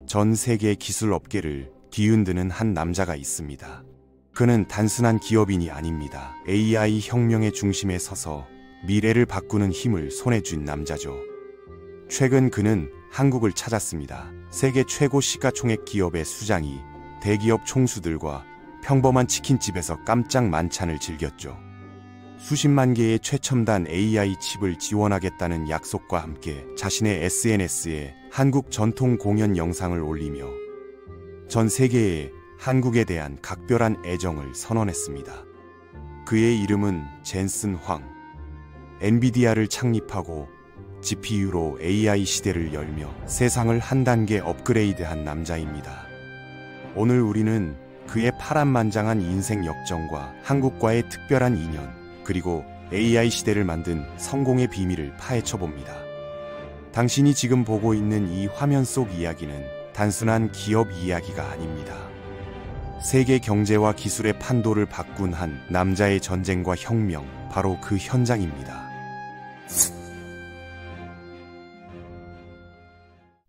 전 세계 기술 업계를 뒤흔드는 한 남자가 있습니다. 그는 단순한 기업인이 아닙니다. AI 혁명의 중심에 서서 미래를 바꾸는 힘을 손에 쥔 남자죠. 최근 그는 한국을 찾았습니다. 세계 최고 시가총액 기업의 수장이 대기업 총수들과 평범한 치킨집에서 깜짝 만찬을 즐겼죠. 수십만 개의 최첨단 AI 칩을 지원하겠다는 약속과 함께 자신의 SNS에 한국 전통 공연 영상을 올리며 전 세계에 한국에 대한 각별한 애정을 선언했습니다. 그의 이름은 젠슨 황. 엔비디아를 창립하고 GPU로 AI 시대를 열며 세상을 한 단계 업그레이드한 남자입니다. 오늘 우리는 그의 파란만장한 인생 역정과 한국과의 특별한 인연, 그리고 AI 시대를 만든 성공의 비밀을 파헤쳐봅니다. 당신이 지금 보고 있는 이 화면 속 이야기는 단순한 기업 이야기가 아닙니다. 세계 경제와 기술의 판도를 바꾼 한 남자의 전쟁과 혁명, 바로 그 현장입니다.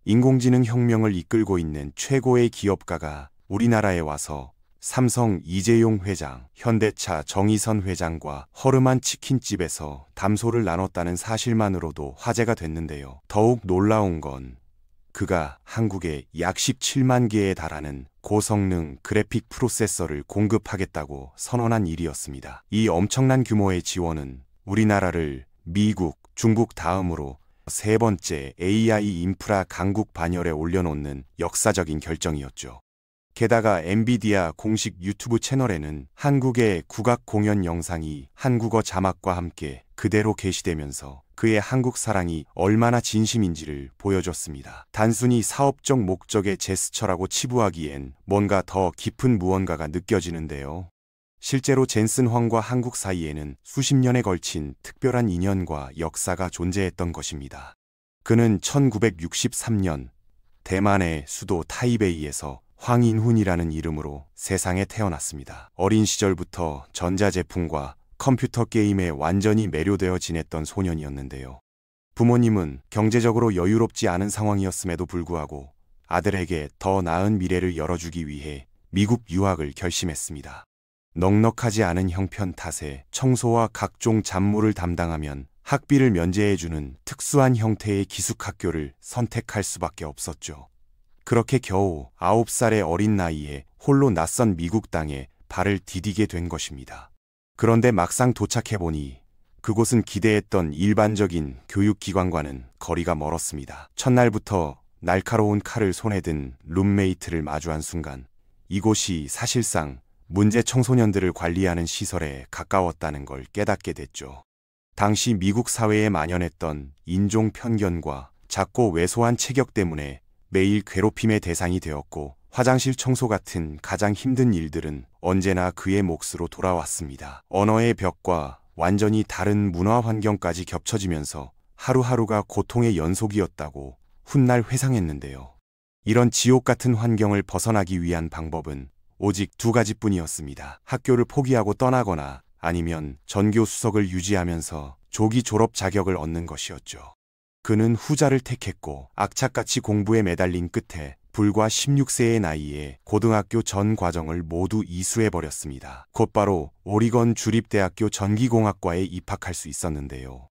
인공지능 혁명을 이끌고 있는 최고의 기업가가 우리나라에 와서 삼성 이재용 회장, 현대차 정의선 회장과 허름한 치킨집에서 담소를 나눴다는 사실만으로도 화제가 됐는데요. 더욱 놀라운 건 그가 한국에 약 17만 개에 달하는 고성능 그래픽 프로세서를 공급하겠다고 선언한 일이었습니다. 이 엄청난 규모의 지원은 우리나라를 미국, 중국 다음으로 세 번째 AI 인프라 강국 반열에 올려놓는 역사적인 결정이었죠. 게다가 엔비디아 공식 유튜브 채널에는 한국의 국악 공연 영상이 한국어 자막과 함께 그대로 게시되면서 그의 한국 사랑이 얼마나 진심인지를 보여줬습니다. 단순히 사업적 목적의 제스처라고 치부하기엔 뭔가 더 깊은 무언가가 느껴지는데요. 실제로 젠슨 황과 한국 사이에는 수십 년에 걸친 특별한 인연과 역사가 존재했던 것입니다. 그는 1963년 대만의 수도 타이베이에서 황인훈이라는 이름으로 세상에 태어났습니다. 어린 시절부터 전자제품과 컴퓨터 게임에 완전히 매료되어 지냈던 소년이었는데요. 부모님은 경제적으로 여유롭지 않은 상황이었음에도 불구하고 아들에게 더 나은 미래를 열어주기 위해 미국 유학을 결심했습니다. 넉넉하지 않은 형편 탓에 청소와 각종 잡무를 담당하면 학비를 면제해주는 특수한 형태의 기숙학교를 선택할 수밖에 없었죠. 그렇게 겨우 9살의 어린 나이에 홀로 낯선 미국 땅에 발을 디디게 된 것입니다. 그런데 막상 도착해보니 그곳은 기대했던 일반적인 교육기관과는 거리가 멀었습니다. 첫날부터 날카로운 칼을 손에 든 룸메이트를 마주한 순간 이곳이 사실상 문제 청소년들을 관리하는 시설에 가까웠다는 걸 깨닫게 됐죠. 당시 미국 사회에 만연했던 인종 편견과 작고 왜소한 체격 때문에 매일 괴롭힘의 대상이 되었고 화장실 청소 같은 가장 힘든 일들은 언제나 그의 몫으로 돌아왔습니다. 언어의 벽과 완전히 다른 문화 환경까지 겹쳐지면서 하루하루가 고통의 연속이었다고 훗날 회상했는데요. 이런 지옥 같은 환경을 벗어나기 위한 방법은 오직 두 가지뿐이었습니다. 학교를 포기하고 떠나거나 아니면 전교 수석을 유지하면서 조기 졸업 자격을 얻는 것이었죠. 그는 후자를 택했고 악착같이 공부에 매달린 끝에 불과 16세의 나이에 고등학교 전 과정을 모두 이수해버렸습니다. 곧바로 오리건 주립대학교 전기공학과에 입학할 수 있었는데요.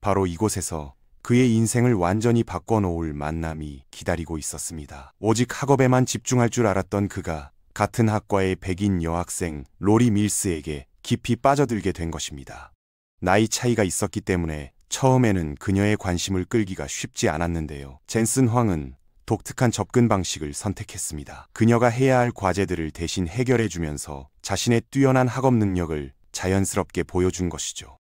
바로 이곳에서 그의 인생을 완전히 바꿔놓을 만남이 기다리고 있었습니다. 오직 학업에만 집중할 줄 알았던 그가 같은 학과의 백인 여학생 로리 밀스에게 깊이 빠져들게 된 것입니다. 나이 차이가 있었기 때문에 처음에는 그녀의 관심을 끌기가 쉽지 않았는데요. 젠슨 황은 독특한 접근 방식을 선택했습니다. 그녀가 해야 할 과제들을 대신 해결해주면서 자신의 뛰어난 학업 능력을 자연스럽게 보여준 것이죠.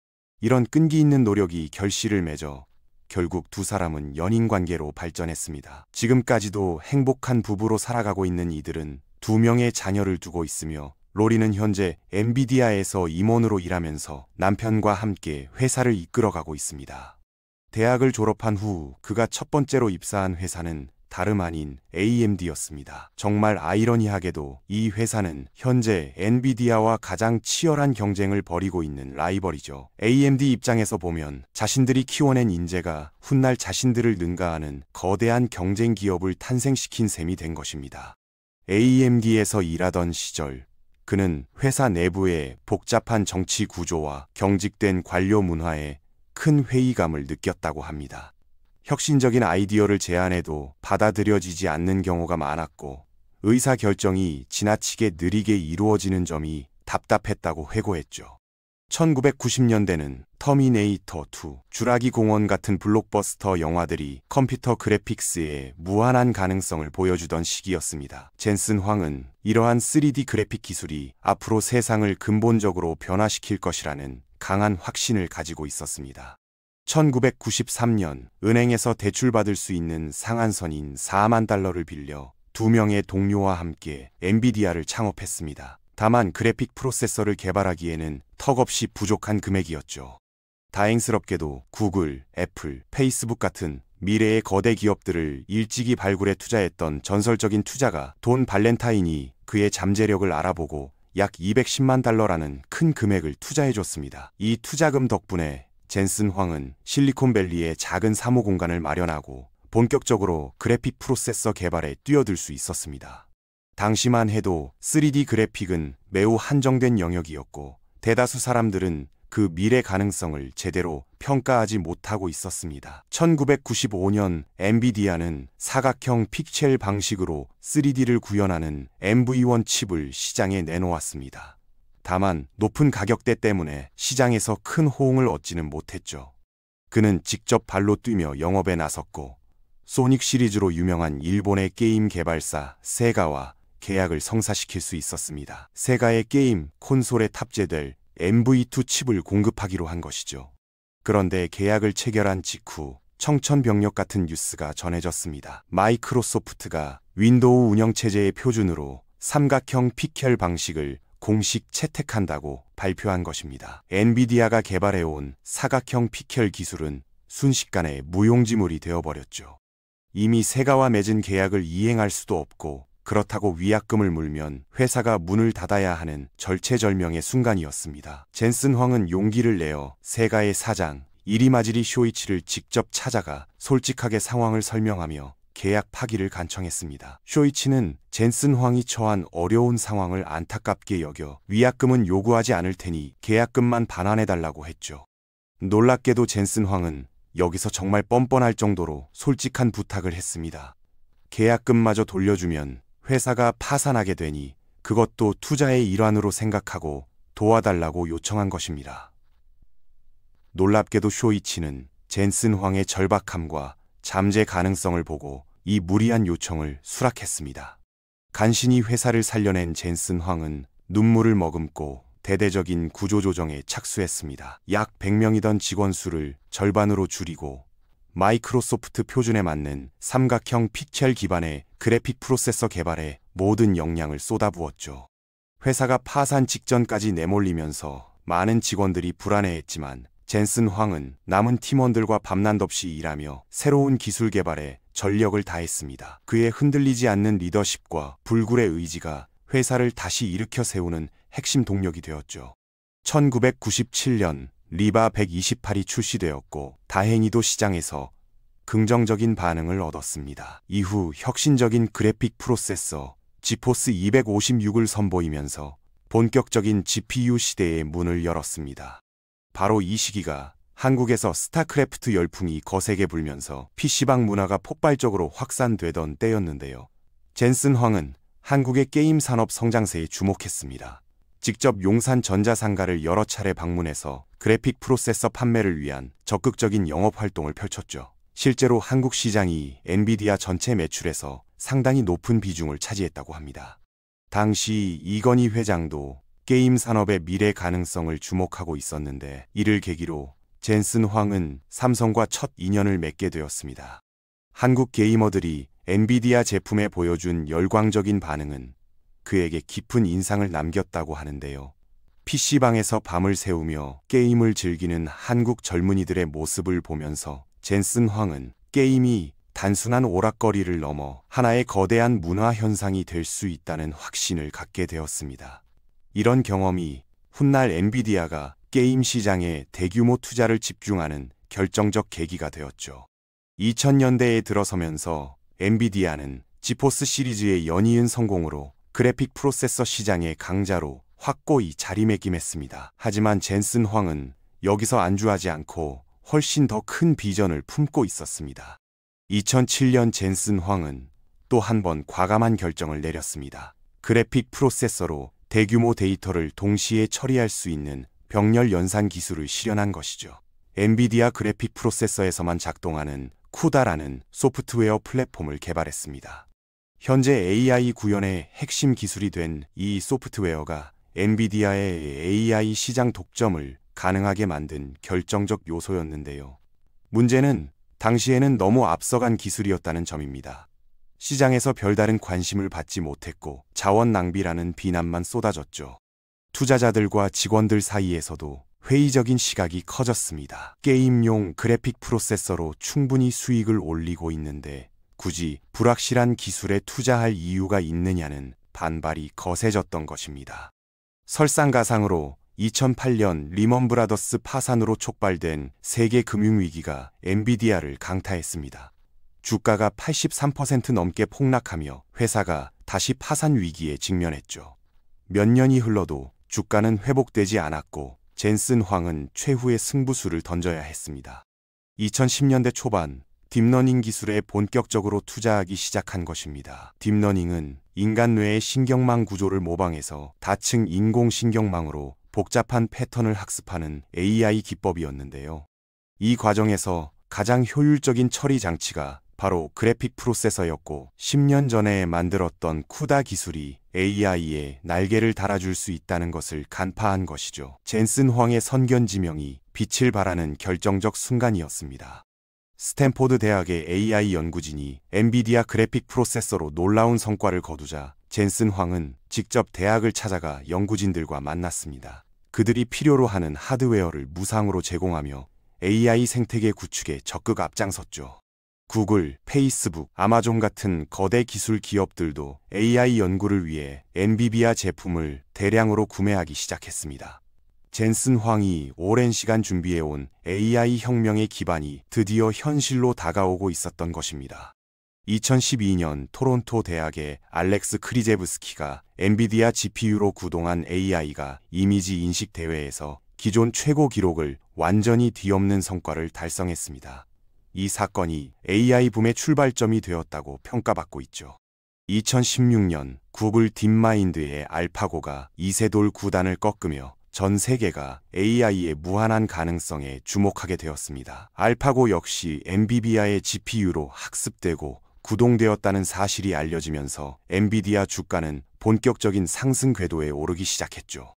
이런 끈기 있는 노력이 결실을 맺어 결국 두 사람은 연인관계로 발전했습니다. 지금까지도 행복한 부부로 살아가고 있는 이들은 2명의 자녀를 두고 있으며 로리는 현재 엔비디아에서 임원으로 일하면서 남편과 함께 회사를 이끌어가고 있습니다. 대학을 졸업한 후 그가 첫 번째로 입사한 회사는 다름 아닌 AMD였습니다. 정말 아이러니하게도 이 회사는 현재 엔비디아와 가장 치열한 경쟁을 벌이고 있는 라이벌이죠. AMD 입장에서 보면 자신들이 키워낸 인재가 훗날 자신들을 능가하는 거대한 경쟁 기업을 탄생시킨 셈이 된 것입니다. AMD에서 일하던 시절 그는 회사 내부의 복잡한 정치 구조와 경직된 관료 문화에 큰 회의감을 느꼈다고 합니다. 혁신적인 아이디어를 제안해도 받아들여지지 않는 경우가 많았고 의사결정이 지나치게 느리게 이루어지는 점이 답답했다고 회고했죠. 1990년대는 터미네이터 2, 주라기 공원 같은 블록버스터 영화들이 컴퓨터 그래픽스의 무한한 가능성을 보여주던 시기였습니다. 젠슨 황은 이러한 3D 그래픽 기술이 앞으로 세상을 근본적으로 변화시킬 것이라는 강한 확신을 가지고 있었습니다. 1993년 은행에서 대출받을 수 있는 상한선인 4만 달러를 빌려 2명의 동료와 함께 엔비디아를 창업했습니다. 다만 그래픽 프로세서를 개발하기에는 턱없이 부족한 금액이었죠. 다행스럽게도 구글, 애플, 페이스북 같은 미래의 거대 기업들을 일찍이 발굴에 투자했던 전설적인 투자가 돈 발렌타인이 그의 잠재력을 알아보고 약 210만 달러라는 큰 금액을 투자해줬습니다. 이 투자금 덕분에 젠슨 황은 실리콘밸리에 작은 사무 공간을 마련하고 본격적으로 그래픽 프로세서 개발에 뛰어들 수 있었습니다. 당시만 해도 3D 그래픽은 매우 한정된 영역이었고 대다수 사람들은 그 미래 가능성을 제대로 평가하지 못하고 있었습니다. 1995년 엔비디아는 사각형 픽셀 방식으로 3D를 구현하는 MV1 칩을 시장에 내놓았습니다. 다만 높은 가격대 때문에 시장에서 큰 호응을 얻지는 못했죠. 그는 직접 발로 뛰며 영업에 나섰고 소닉 시리즈로 유명한 일본의 게임 개발사 세가와 계약을 성사시킬 수 있었습니다. 세가의 게임 콘솔에 탑재될 MV2 칩을 공급하기로 한 것이죠. 그런데 계약을 체결한 직후 청천벽력 같은 뉴스가 전해졌습니다. 마이크로소프트가 윈도우 운영체제의 표준으로 삼각형 픽셀 방식을 공식 채택한다고 발표한 것입니다. 엔비디아가 개발해온 사각형 픽셀 기술은 순식간에 무용지물이 되어버렸죠. 이미 세가와 맺은 계약을 이행할 수도 없고 그렇다고 위약금을 물면 회사가 문을 닫아야 하는 절체절명의 순간이었습니다. 젠슨 황은 용기를 내어 세가의 사장 이리마지리 쇼이치를 직접 찾아가 솔직하게 상황을 설명하며 계약 파기를 간청했습니다. 쇼이치는 젠슨 황이 처한 어려운 상황을 안타깝게 여겨 위약금은 요구하지 않을 테니 계약금만 반환해달라고 했죠. 놀랍게도 젠슨 황은 여기서 정말 뻔뻔할 정도로 솔직한 부탁을 했습니다. 계약금마저 돌려주면 회사가 파산하게 되니 그것도 투자의 일환으로 생각하고 도와달라고 요청한 것입니다. 놀랍게도 쇼이치는 젠슨 황의 절박함과 잠재 가능성을 보고 이 무리한 요청을 수락했습니다. 간신히 회사를 살려낸 젠슨 황은 눈물을 머금고 대대적인 구조조정에 착수했습니다. 약 100명이던 직원 수를 절반으로 줄이고 마이크로소프트 표준에 맞는 삼각형 픽셀 기반의 그래픽 프로세서 개발에 모든 역량을 쏟아부었죠. 회사가 파산 직전까지 내몰리면서 많은 직원들이 불안해했지만 젠슨 황은 남은 팀원들과 밤낮없이 일하며 새로운 기술 개발에 전력을 다했습니다. 그의 흔들리지 않는 리더십과 불굴의 의지가 회사를 다시 일으켜 세우는 핵심 동력이 되었죠. 1997년 리바 128이 출시되었고 다행히도 시장에서 긍정적인 반응을 얻었습니다. 이후 혁신적인 그래픽 프로세서 지포스 256을 선보이면서 본격적인 GPU 시대의 문을 열었습니다. 바로 이 시기가 한국에서 스타크래프트 열풍이 거세게 불면서 PC방 문화가 폭발적으로 확산되던 때였는데요. 젠슨 황은 한국의 게임 산업 성장세에 주목했습니다. 직접 용산 전자상가를 여러 차례 방문해서 그래픽 프로세서 판매를 위한 적극적인 영업 활동을 펼쳤죠. 실제로 한국 시장이 엔비디아 전체 매출에서 상당히 높은 비중을 차지했다고 합니다. 당시 이건희 회장도 게임 산업의 미래 가능성을 주목하고 있었는데 이를 계기로 젠슨 황은 삼성과 첫 인연을 맺게 되었습니다. 한국 게이머들이 엔비디아 제품에 보여준 열광적인 반응은 그에게 깊은 인상을 남겼다고 하는데요. PC방에서 밤을 새우며 게임을 즐기는 한국 젊은이들의 모습을 보면서 젠슨 황은 게임이 단순한 오락거리를 넘어 하나의 거대한 문화 현상이 될 수 있다는 확신을 갖게 되었습니다. 이런 경험이 훗날 엔비디아가 게임 시장에 대규모 투자를 집중하는 결정적 계기가 되었죠. 2000년대에 들어서면서 엔비디아는 지포스 시리즈의 연이은 성공으로 그래픽 프로세서 시장의 강자로 확고히 자리매김했습니다. 하지만 젠슨 황은 여기서 안주하지 않고 훨씬 더 큰 비전을 품고 있었습니다. 2007년 젠슨 황은 또 한 번 과감한 결정을 내렸습니다. 그래픽 프로세서로 대규모 데이터를 동시에 처리할 수 있는 병렬 연산 기술을 실현한 것이죠. 엔비디아 그래픽 프로세서에서만 작동하는 쿠다라는 소프트웨어 플랫폼을 개발했습니다. 현재 AI 구현의 핵심 기술이 된 이 소프트웨어가 엔비디아의 AI 시장 독점을 가능하게 만든 결정적 요소였는데요. 문제는 당시에는 너무 앞서간 기술이었다는 점입니다. 시장에서 별다른 관심을 받지 못했고 자원 낭비라는 비난만 쏟아졌죠. 투자자들과 직원들 사이에서도 회의적인 시각이 커졌습니다. 게임용 그래픽 프로세서로 충분히 수익을 올리고 있는데 굳이 불확실한 기술에 투자할 이유가 있느냐는 반발이 거세졌던 것입니다. 설상가상으로 2008년 리먼 브라더스 파산으로 촉발된 세계 금융위기가 엔비디아를 강타했습니다. 주가가 83% 넘게 폭락하며 회사가 다시 파산 위기에 직면했죠. 몇 년이 흘러도 주가는 회복되지 않았고 젠슨 황은 최후의 승부수를 던져야 했습니다. 2010년대 초반 딥러닝 기술에 본격적으로 투자하기 시작한 것입니다. 딥러닝은 인간 뇌의 신경망 구조를 모방해서 다층 인공신경망으로 복잡한 패턴을 학습하는 AI 기법이었는데요. 이 과정에서 가장 효율적인 처리 장치가 바로 그래픽 프로세서였고 10년 전에 만들었던 쿠다 기술이 AI에 날개를 달아줄 수 있다는 것을 간파한 것이죠. 젠슨 황의 선견지명이 빛을 발하는 결정적 순간이었습니다. 스탠포드 대학의 AI 연구진이 엔비디아 그래픽 프로세서로 놀라운 성과를 거두자 젠슨 황은 직접 대학을 찾아가 연구진들과 만났습니다. 그들이 필요로 하는 하드웨어를 무상으로 제공하며 AI 생태계 구축에 적극 앞장섰죠. 구글, 페이스북, 아마존 같은 거대 기술 기업들도 AI 연구를 위해 엔비디아 제품을 대량으로 구매하기 시작했습니다. 젠슨 황이 오랜 시간 준비해온 AI 혁명의 기반이 드디어 현실로 다가오고 있었던 것입니다. 2012년 토론토 대학의 알렉스 크리제브스키가 엔비디아 GPU로 구동한 AI가 이미지 인식 대회에서 기존 최고 기록을 완전히 뒤엎는 성과를 달성했습니다. 이 사건이 AI 붐의 출발점이 되었다고 평가받고 있죠. 2016년 구글 딥마인드의 알파고가 이세돌 9단을 꺾으며 전 세계가 AI의 무한한 가능성에 주목하게 되었습니다. 알파고 역시 엔비디아의 GPU로 학습되고 구동되었다는 사실이 알려지면서 엔비디아 주가는 본격적인 상승 궤도에 오르기 시작했죠.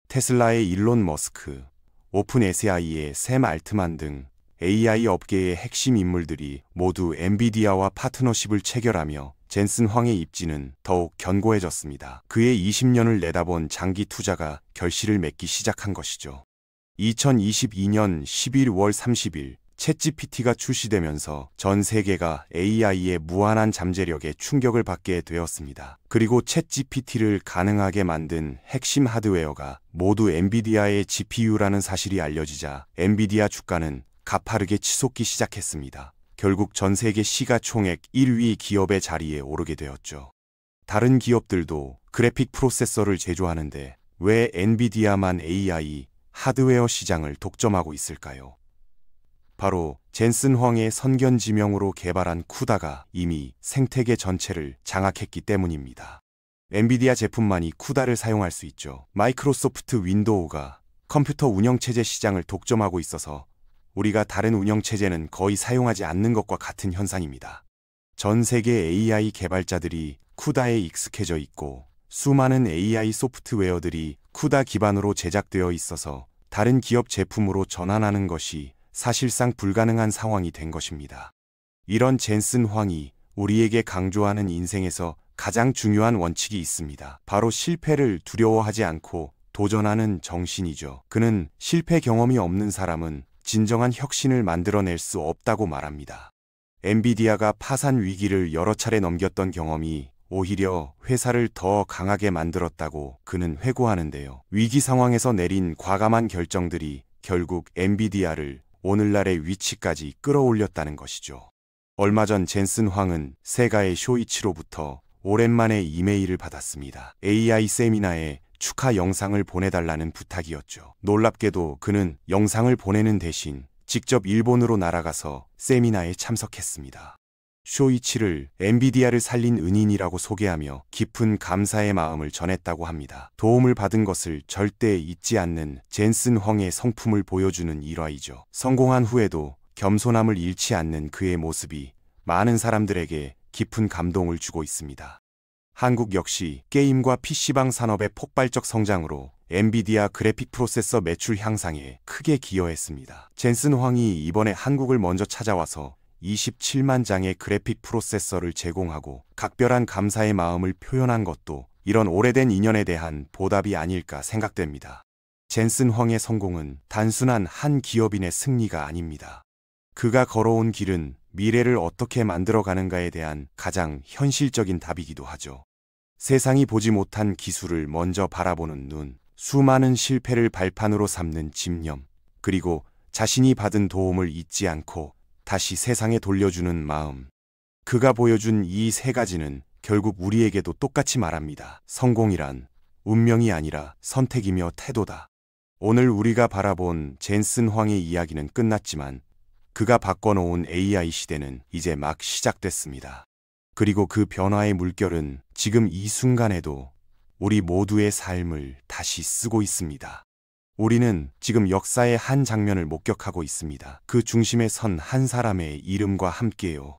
테슬라의 일론 머스크, 오픈 SI의 샘 알트만 등 AI 업계의 핵심 인물들이 모두 엔비디아와 파트너십을 체결하며 젠슨 황의 입지는 더욱 견고해졌습니다. 그의 20년을 내다본 장기 투자가 결실을 맺기 시작한 것이죠. 2022년 11월 30일 챗GPT가 출시되면서 전 세계가 AI의 무한한 잠재력에 충격을 받게 되었습니다. 그리고 챗GPT를 가능하게 만든 핵심 하드웨어가 모두 엔비디아의 GPU라는 사실이 알려지자 엔비디아 주가는 가파르게 치솟기 시작했습니다. 결국 전 세계 시가총액 1위 기업의 자리에 오르게 되었죠. 다른 기업들도 그래픽 프로세서를 제조하는데 왜 엔비디아만 AI 하드웨어 시장을 독점하고 있을까요? 바로 젠슨 황의 선견지명으로 개발한 쿠다가 이미 생태계 전체를 장악했기 때문입니다. 엔비디아 제품만이 쿠다를 사용할 수 있죠. 마이크로소프트 윈도우가 컴퓨터 운영체제 시장을 독점하고 있어서 우리가 다른 운영체제는 거의 사용하지 않는 것과 같은 현상입니다. 전 세계 AI 개발자들이 쿠다에 익숙해져 있고 수많은 AI 소프트웨어들이 쿠다 기반으로 제작되어 있어서 다른 기업 제품으로 전환하는 것이 사실상 불가능한 상황이 된 것입니다. 이런 젠슨 황이 우리에게 강조하는 인생에서 가장 중요한 원칙이 있습니다. 바로 실패를 두려워하지 않고 도전하는 정신이죠. 그는 실패 경험이 없는 사람은 진정한 혁신을 만들어낼 수 없다고 말합니다. 엔비디아가 파산 위기를 여러 차례 넘겼던 경험이 오히려 회사를 더 강하게 만들었다고 그는 회고하는데요. 위기 상황에서 내린 과감한 결정들이 결국 엔비디아를 오늘날의 위치까지 끌어올렸다는 것이죠. 얼마 전 젠슨 황은 세가의 쇼이치로부터 오랜만에 이메일을 받았습니다. AI 세미나에 축하 영상을 보내달라는 부탁이었죠. 놀랍게도 그는 영상을 보내는 대신 직접 일본으로 날아가서 세미나에 참석했습니다. 쇼이치를 엔비디아를 살린 은인이라고 소개하며 깊은 감사의 마음을 전했다고 합니다. 도움을 받은 것을 절대 잊지 않는 젠슨 황의 성품을 보여주는 일화이죠. 성공한 후에도 겸손함을 잃지 않는 그의 모습이 많은 사람들에게 깊은 감동을 주고 있습니다. 한국 역시 게임과 PC방 산업의 폭발적 성장으로 엔비디아 그래픽 프로세서 매출 향상에 크게 기여했습니다. 젠슨 황이 이번에 한국을 먼저 찾아와서 27만 장의 그래픽 프로세서를 제공하고 각별한 감사의 마음을 표현한 것도 이런 오래된 인연에 대한 보답이 아닐까 생각됩니다. 젠슨 황의 성공은 단순한 한 기업인의 승리가 아닙니다. 그가 걸어온 길은 미래를 어떻게 만들어가는가에 대한 가장 현실적인 답이기도 하죠. 세상이 보지 못한 기술을 먼저 바라보는 눈, 수많은 실패를 발판으로 삼는 집념, 그리고 자신이 받은 도움을 잊지 않고 다시 세상에 돌려주는 마음. 그가 보여준 이 세 가지는 결국 우리에게도 똑같이 말합니다. 성공이란 운명이 아니라 선택이며 태도다. 오늘 우리가 바라본 젠슨 황의 이야기는 끝났지만 그가 바꿔놓은 AI 시대는 이제 막 시작됐습니다. 그리고 그 변화의 물결은 지금 이 순간에도 우리 모두의 삶을 다시 쓰고 있습니다. 우리는 지금 역사의 한 장면을 목격하고 있습니다. 그 중심에 선 한 사람의 이름과 함께요.